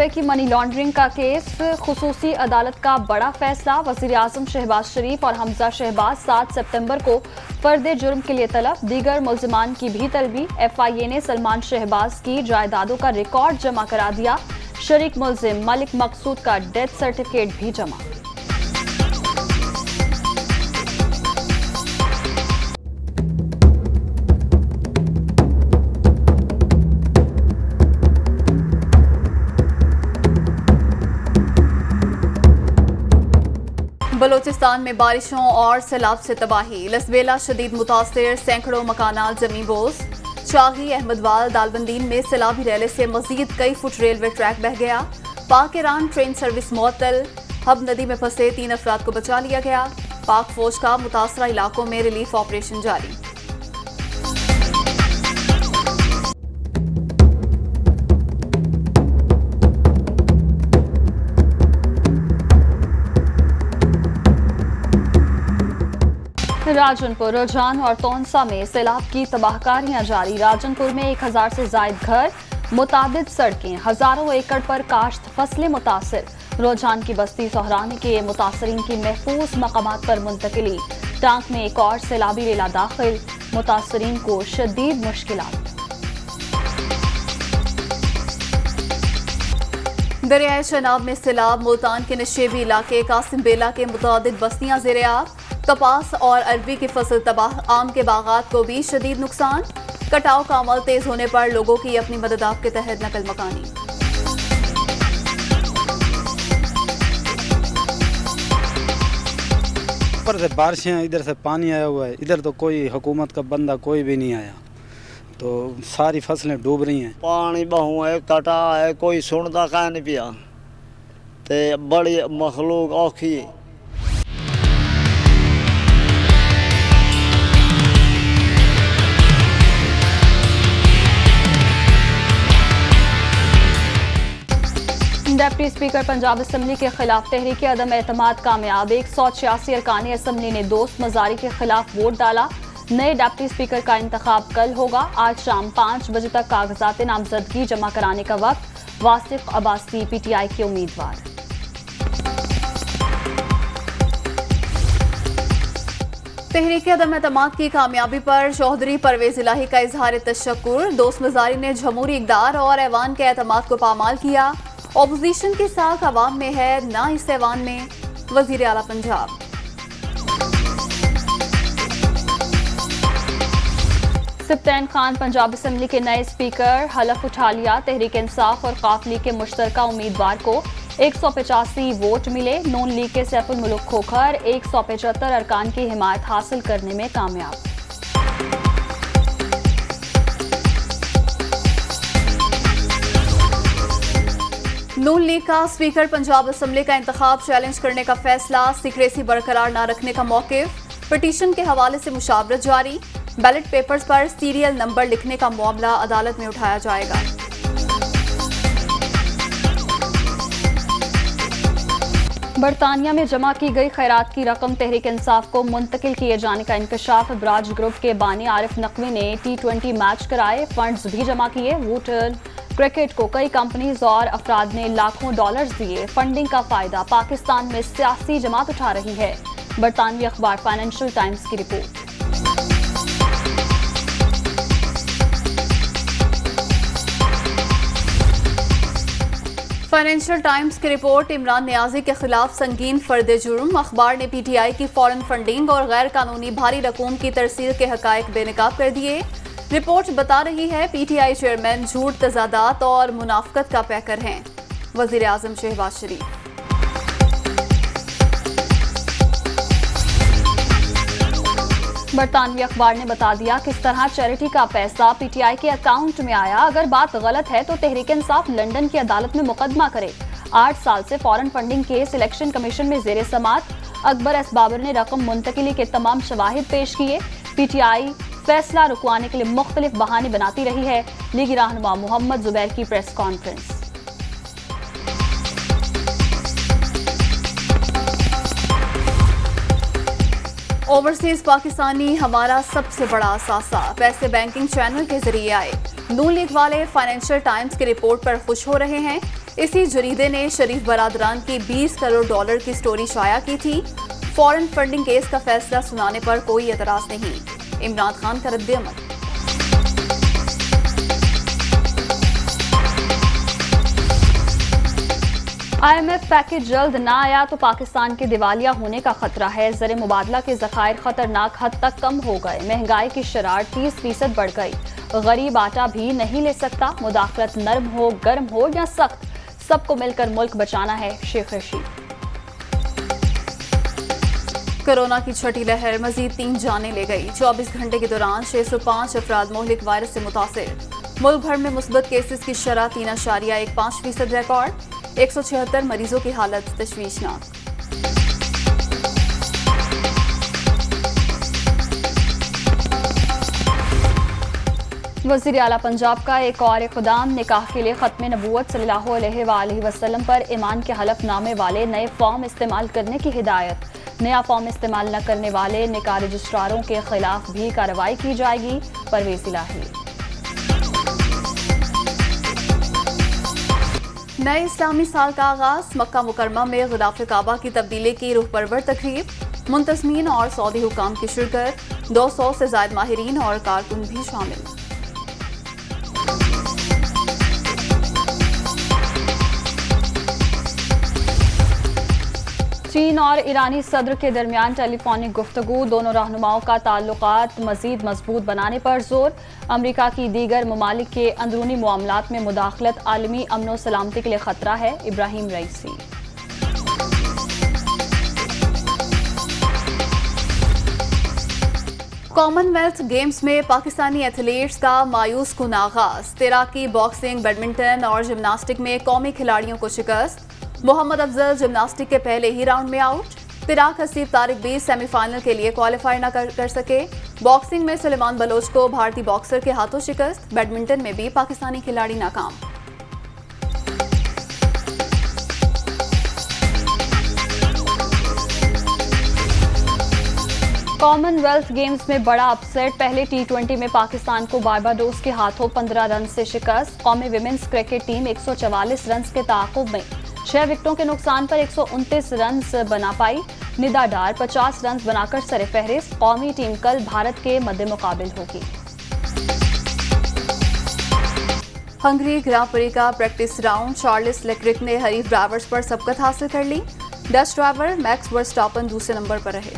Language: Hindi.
रुपए की मनी लॉन्ड्रिंग का केस, खुसूसी अदालत का बड़ा फैसला। वज़ीर-ए-आज़म शहबाज शरीफ और हमजा शहबाज 7 सितंबर को फर्द जुर्म के लिए तलब। दीगर मुल्ज़िमान की भी तलबी। FIA ने सलमान शहबाज की जायदादों का रिकॉर्ड जमा करा दिया। शरीक मुल्ज़िम मलिक मकसूद का डेथ सर्टिफिकेट भी जमा। बलोचिस्तान में बारिशों और सैलाब से तबाही। लसबेला शदीद मुतासिर, सैकड़ों मकानात जमी बोस। शाही, अहमदवाल, दालबंदीन में सैलाबी रैले से मजीद कई फुट रेलवे ट्रैक बह गया। पाक ईरान ट्रेन सर्विस मुअत्तल। हब नदी में फंसे 3 अफराद को बचा लिया गया। पाक फौज का मुतासरा इलाकों में रिलीफ ऑपरेशन जारी। राजनपुर, रुझान और तौनसा में सैलाब की तबाहकारियां जारी। राजनपुर में 1000 से जायद घर, मुतादिद सड़कें, हजारों एकड़ पर काश्त फसलें मुतासर। रुझान की बस्ती सोहरानी के मुतासरीन की महफूज मकामात पर मुंतकिली। टांक में एक और सैलाबी रेला दाखिल, मुतासरीन को शदीद मुश्किलात। दरियाए शनाब में सैलाब। मुल्तान के नशेबी इलाके कासिम बेला के मुतादिद बस्तियां ज़ेरे आब। कपास और अरबी की फसल तबाह। आम के बागात को भी शदीद नुकसान। कटाव का अमल तेज होने पर लोगों की अपनी मदद आप के तहत नकल मकानी। ऊपर से बारिशें, इधर से पानी आया हुआ है। इधर तो कोई हुकूमत का बंदा कोई भी नहीं आया, तो सारी फसलें डूब रही हैं। पानी बहु है, कटा है, कोई सुनता कह नहीं पिया, ते बड़ी मखलूक औखी है। डिप्टी स्पीकर पंजाब असम्बली के खिलाफ तहरीक अदम एतमाद कामयाब। 186 अरकान असम्बली ने दोस्त मजारी के खिलाफ वोट डाला। नए डिप्टी स्पीकर का इंतखाब कल होगा। आज शाम 5 बजे तक कागजात नामजदगी जमा कराने का वक्त। वासिफ अब्बासी PTI के उम्मीदवार। तहरीक अदम एतमाद की कामयाबी पर चौधरी परवेज इलाही का इजहार तशक्कुर। दोस्त मजारी ने जमहूरी इक़दार और ऐवान के एतमाद को पामाल किया। ऑपोजिशन की साख अवाम में है, ना इस ऐवान में। वजीर आला पंजाब। सिब्तैन खान पंजाब असम्बली के नए स्पीकर। हलफ उठा लिया। तहरीक इंसाफ और काफली के मुश्तरका उम्मीदवार को 185 वोट मिले। नून लीग के सैफुल मुल्क खोखर 175 अरकान की हिमायत हासिल करने में कामयाब। नून लीग का स्पीकर पंजाब असम्बली का इंतखाब चैलेंज करने का फैसला। सीक्रेसी बरकरार न रखने का मौक़िफ़। पिटीशन के हवाले से मुशावरत जारी। बैलेट पेपर्स पर सीरियल नंबर लिखने का मामला अदालत में उठाया जाएगा। बरतानिया में जमा की गई खैरात की रकम तहरीक इंसाफ को मुंतकिल किए जाने का इंकशाफ। ब्राज ग्रुप के बानी आरिफ नकवी ने T20 मैच कराए, फंड्स भी जमा किए। वुटन क्रिकेट को कई कंपनीज और अफराद ने लाखों डॉलर्स दिए। फंडिंग का फायदा पाकिस्तान में सियासी जमात उठा रही है। बरतानवी अखबार फाइनेंशियल टाइम्स की रिपोर्ट। फाइनेंशियल टाइम्स की रिपोर्ट। इमरान नियाजी के खिलाफ संगीन फर्द जुर्म। अखबार ने PTI की फॉरेन फंडिंग और गैर कानूनी भारी रकूम की तरसील के हकायक बेनकाब कर दिए। रिपोर्ट बता रही है PTI चेयरमैन झूठ, तजादात और मुनाफकत का पैकर हैं। वज़ीर-ए-आज़म शहबाज शरीफ। बरतानवी अखबार ने बता दिया किस तरह चैरिटी का पैसा PTI के अकाउंट में आया। अगर बात गलत है तो तहरीक इंसाफ लंदन की अदालत में मुकदमा करे। 8 साल से foreign funding case election commission में जेर समात। अकबर एस बाबर ने रकम मुंतकिली के तमाम शवाहिद पेश किए। PTI फैसला रुकवाने के लिए मुख्तलिफ बहाने बनाती रही है। लीगी रहनुमा मोहम्मद जुबैर की प्रेस कॉन्फ्रेंस। ओवरसीज पाकिस्तानी हमारा सबसे बड़ा असासा। पैसे बैंकिंग चैनल के जरिए आए। नून लीग वाले फाइनेंशियल टाइम्स की रिपोर्ट पर खुश हो रहे हैं। इसी जरीदे ने शरीफ बरादरान की $20 करोड़ की स्टोरी शाया की थी। फॉरेन फंडिंग केस का फैसला सुनाने पर कोई एतराज नहीं, इमरान खान का रद्द-ए-अमल। IMF पैकेज जल्द ना आया तो पाकिस्तान के दिवालिया होने का खतरा है। ज़र मुबादला के ज़खायर खतरनाक हद तक कम हो गए। महंगाई की शरार 30% बढ़ गई। गरीब आटा भी नहीं ले सकता। मुदाखलत नरम हो, गर्म हो या सख्त, सबको मिलकर मुल्क बचाना है। शेख रशीद। कोरोना की छठी लहर मजीद 3 जानें ले गई। 24 घंटे के दौरान 605 अफराद मोहलिक वायरस से मुतासिर। मुल्क भर में मुस्बत केसेस की शरह 3.15% रिकॉर्ड। 176 मरीजों की हालत तशवीशनाक। वज़ीर आला पंजाब का एक और इक़दाम। निकाह के लिए ख़त्म नबूवत सल्लल्लाहु अलैहि वसल्लम पर ईमान के हलफनामे वाले नए फॉर्म इस्तेमाल करने की हिदायत। नया फॉर्म इस्तेमाल न करने वाले निकाह रजिस्ट्रारों के खिलाफ भी कार्रवाई की जाएगी। परवेज़ इलाही। नए इस्लामी साल का आगाज। मक्का मुकरमा में ग़िलाफ़े काबा की तब्दीली की रूह परवर तकरीब। मुंतज़मीन और सऊदी हुकाम की शिरकत। 200 से ज़ायद माहिरीन और कारकुन भी शामिल। चीन और ईरानी सदर के दरमियान टेलीफोनिक गुफ्तगू। दोनों रहनुमाओं का ताल्लुकात मजीद मजबूत बनाने पर जोर। अमरीका की दीगर ममालिक के अंदरूनी मामलात में मुदाखलत आलमी अमन व सलामती के लिए खतरा है। इब्राहिम रईसी। कॉमनवेल्थ गेम्स में पाकिस्तानी एथलीट्स का मायूस कुन आगाज। तैराकी, बॉक्सिंग, बैडमिंटन और जिम्नास्टिक में कौमी खिलाड़ियों को शिकस्त। मोहम्मद अफजल जिम्नास्टिक के पहले ही राउंड में आउट। तिराक हसीब तारिक भी सेमीफाइनल के लिए क्वालिफाई न कर सके। बॉक्सिंग में सुलेमान बलोच को भारतीय बॉक्सर के हाथों शिकस्त। बैडमिंटन में भी पाकिस्तानी खिलाड़ी नाकाम। कॉमनवेल्थ गेम्स में बड़ा अपसेट। पहले T20 में पाकिस्तान को बारबाडोस के हाथों 15 रन से शिकस्त। कौमी विमेंस क्रिकेट टीम 144 रन के ताक़ुब में 6 विकेटों के नुकसान पर 129 रन बना पाई। निदा डार 50 रन बनाकर सरफहरिस्त। कौमी टीम कल भारत के मद्दे मुकाबिल होगी। हंगरी ग्रां प्री का प्रैक्टिस राउंड। चार्ल्स लेक्रिक ने हरीफ ड्राइवर्स पर सबकत हासिल कर ली। डच ड्राइवर मैक्स वर्स्टापन दूसरे नंबर पर रहे।